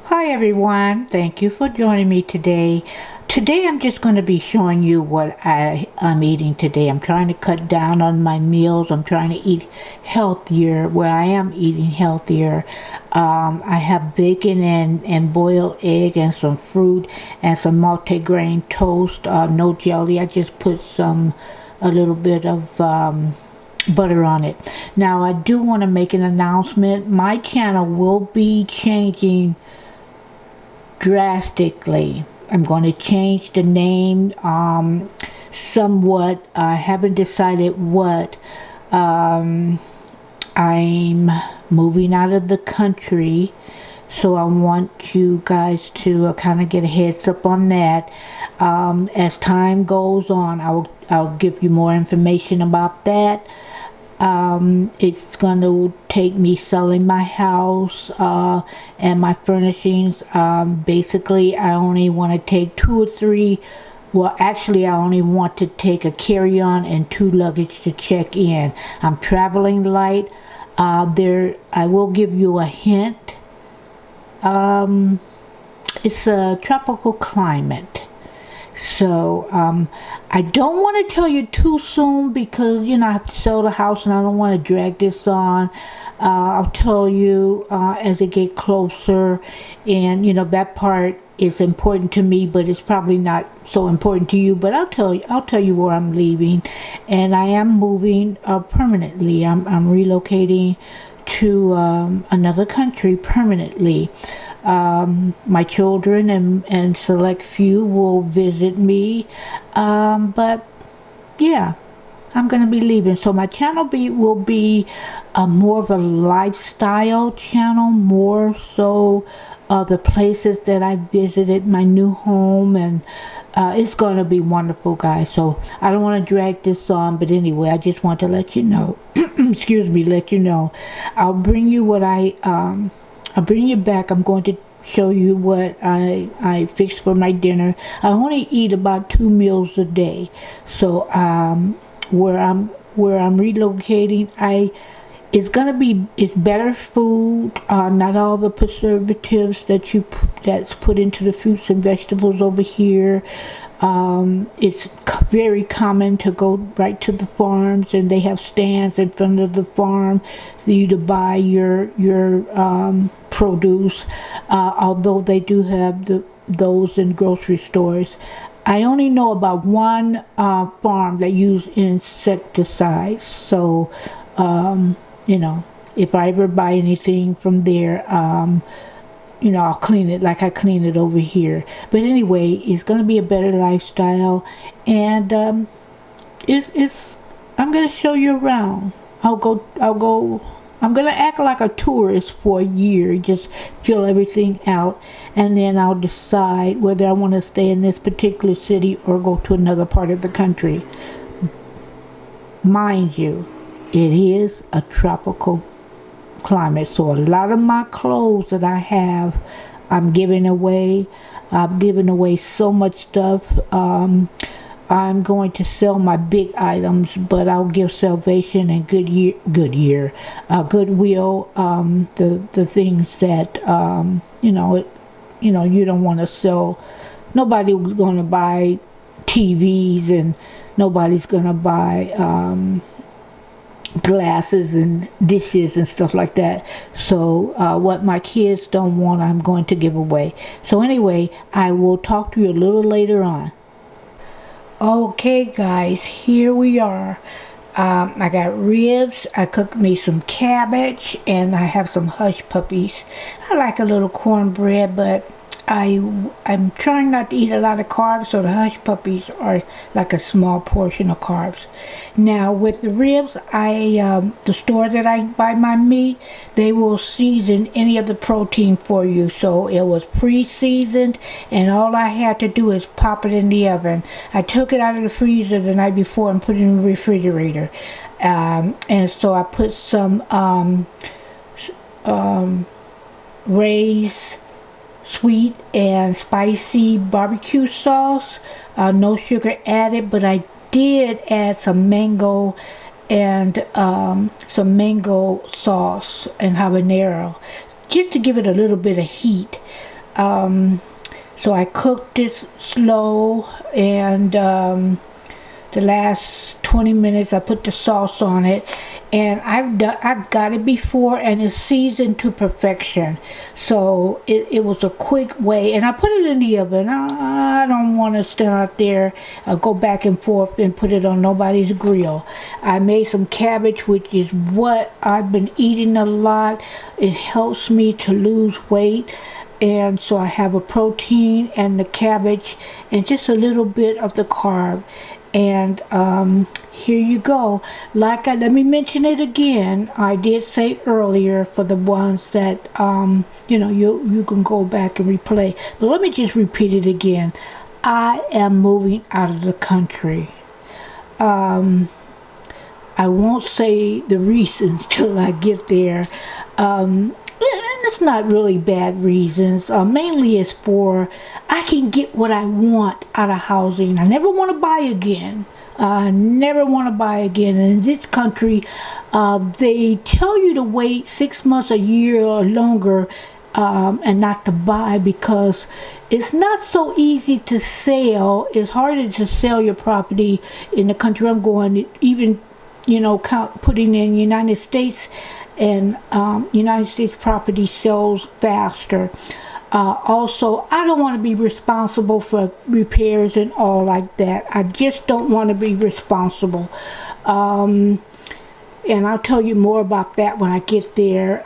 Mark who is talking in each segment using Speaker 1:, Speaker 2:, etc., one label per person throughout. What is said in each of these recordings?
Speaker 1: Hi everyone, thank you for joining me today. Today I'm just going to be showing you what I'm eating today. I'm trying to cut down on my meals. I'm trying to eat healthier where I am eating healthier. I have bacon and boiled egg and some fruit and some multigrain toast. No jelly. I just put a little bit of butter on it. Now I do want to make an announcement. My channel will be changing drastically. I'm going to change the name somewhat. I haven't decided what. I'm moving out of the country, so I want you guys to kind of get a heads up on that. As time goes on, I'll give you more information about that. It's going to take me selling my house and my furnishings. Basically, I only want to take two or three. Well, actually, I only want to take a carry-on and two luggage to check in. I'm traveling light. I will give you a hint. It's a tropical climate. So I don't want to tell you too soon because I have to sell the house and I don't want to drag this on. I'll tell you as it get closer, and that part is important to me, but it's probably not so important to you. But I'll tell you where I'm leaving, and I am moving permanently. I'm relocating to another country permanently. My children and select few will visit me, but yeah, I'm going to be leaving. So my channel will be more of a lifestyle channel, more so the places that I visited, my new home, and it's going to be wonderful, guys. So I don't want to drag this on, but anyway, I just want to let you know. Excuse me, let you know. I'll bring you what I'll bring you back. I'm going to show you what I fixed for my dinner. I only eat about 2 meals a day. So where I'm relocating, it's better food. Not all the preservatives that's put into the fruits and vegetables over here. It's very common to go right to the farms, and they have stands in front of the farm for you to buy your produce. Although they do have those in grocery stores. I only know about one farm that use insecticides. So, if I ever buy anything from there, I'll clean it like I clean it over here. But anyway, it's going to be a better lifestyle, and I'm going to show you around. I'm going to act like a tourist for a year, just fill everything out, and then I'll decide whether I want to stay in this particular city or go to another part of the country. Mind you, it is a tropical climate, so a lot of my clothes that I have, I'm giving away. I'm giving away so much stuff. I'm going to sell my big items, but I'll give Salvation and Goodwill, the things that you don't want to sell. Nobody's going to buy TVs, and nobody's going to buy glasses and dishes and stuff like that. So what my kids don't want, I'm going to give away. So anyway, I will talk to you a little later on. Okay guys, here we are. I got ribs. I cooked me some cabbage, and I have some hush puppies. I like a little cornbread, but I'm trying not to eat a lot of carbs, so the hush puppies are like a small portion of carbs. Now with the ribs, the store that I buy my meat, they will season any of the protein for you. So it was pre-seasoned, and all I had to do is pop it in the oven. I took it out of the freezer the night before and put it in the refrigerator. And so I put some Ray's sweet and spicy barbecue sauce. No sugar added, but I did add some mango and some mango sauce and habanero just to give it a little bit of heat. So I cooked it slow, and the last 20 minutes I put the sauce on it, and I've got it before, and it's seasoned to perfection. So it was a quick way, and I put it in the oven. I don't want to stand out there, go back and forth and put it on nobody's grill. I made some cabbage, which is what I've been eating a lot. It helps me to lose weight. And so I have a protein and the cabbage and just a little bit of the carb. And here you go. Let me mention it again. I did say earlier, for the ones that you can go back and replay. But let me just repeat it again. I am moving out of the country. I won't say the reasons till I get there. It's not really bad reasons. Mainly it's for I can get what I want out of housing. I never want to buy again. Never want to buy again. And in this country, they tell you to wait 6 months, a year, or longer, and not to buy, because it's not so easy to sell. It's harder to sell your property in the country I'm going. Even putting in United States. And United States property sells faster. Also, I don't want to be responsible for repairs and all like that. I just don't want to be responsible. And I'll tell you more about that when I get there.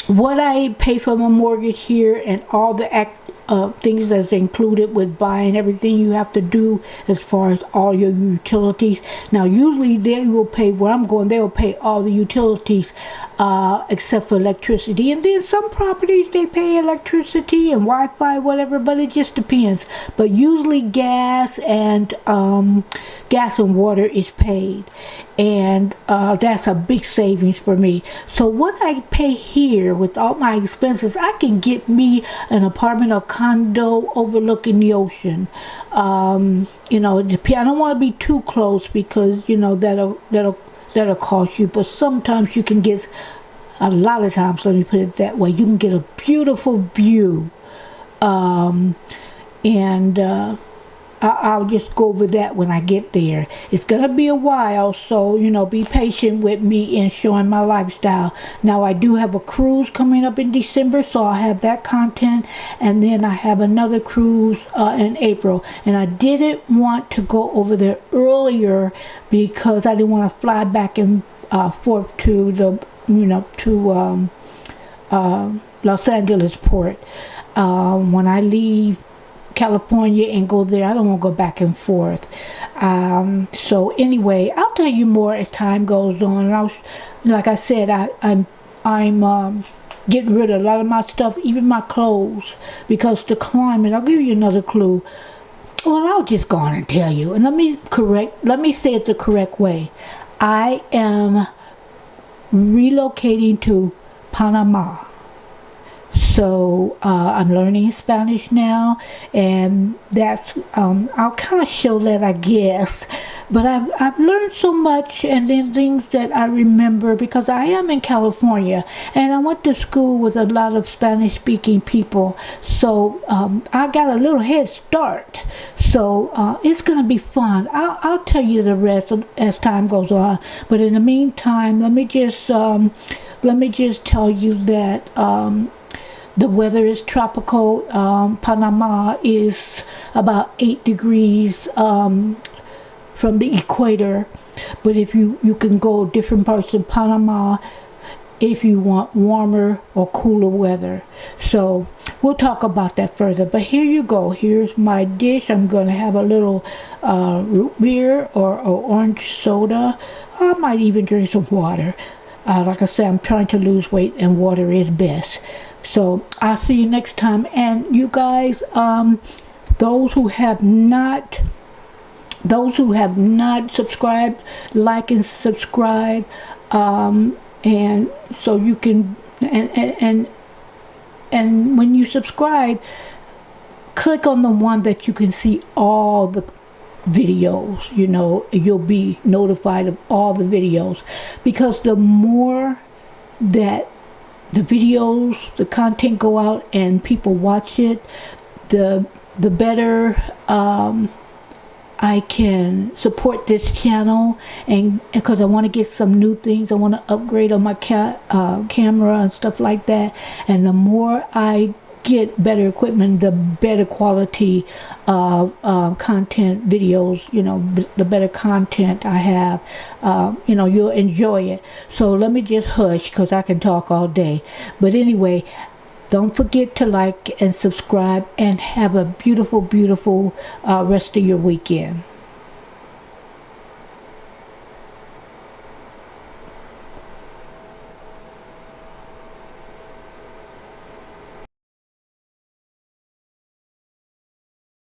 Speaker 1: What I pay for my mortgage here, and all the things that's included with buying everything you have to do as far as all your utilities. Now, usually they will pay, where I'm going, they will pay all the utilities except for electricity. And then some properties, they pay electricity and Wi-Fi, whatever, but it just depends. But usually gas and water is paid. And that's a big savings for me. So what I pay here with all my expenses, I can get me an apartment or condo overlooking the ocean. I don't want to be too close, because that'll cost you. But sometimes you can get, a lot of times, let me put it that way, you can get a beautiful view. I'll just go over that when I get there. It's going to be a while, so, be patient with me in showing my lifestyle. Now, I do have a cruise coming up in December, so I'll have that content. And then I have another cruise in April. And I didn't want to go over there earlier because I didn't want to fly back and forth to Los Angeles port. When I leave California and go there, I don't want to go back and forth. So anyway, I'll tell you more as time goes on. And like I said, I'm getting rid of a lot of my stuff, even my clothes, because the climate. I'll give you another clue. Well, I'll just go on and tell you. And let me say it the correct way. I am relocating to Panama. So I'm learning Spanish now, and that's I'll kind of show that, I guess. But I've learned so much, and then things that I remember, because I am in California, and I went to school with a lot of Spanish-speaking people. So I got a little head start. So it's gonna be fun. I'll tell you the rest as time goes on. But in the meantime, let me just tell you that. The weather is tropical. Panama is about 8 degrees from the equator. But if you can go different parts of Panama if you want warmer or cooler weather. So we'll talk about that further. But here you go. Here's my dish. I'm going to have a little root beer or orange soda. I might even drink some water. Like I said, I'm trying to lose weight, and water is best. So I'll see you next time. And you guys, those who have not subscribed, like and subscribe, and so you can, and when you subscribe, click on the one that you can see all the videos. You'll be notified of all the videos, because the more that the videos, the content go out and people watch it, the better I can support this channel, and because I want to get some new things, I want to upgrade on my camera and stuff like that. And the more I get better equipment, the better quality of content videos, the better content I have, you'll enjoy it. So let me just hush because I can talk all day. But anyway, don't forget to like and subscribe, and have a beautiful, beautiful rest of your weekend.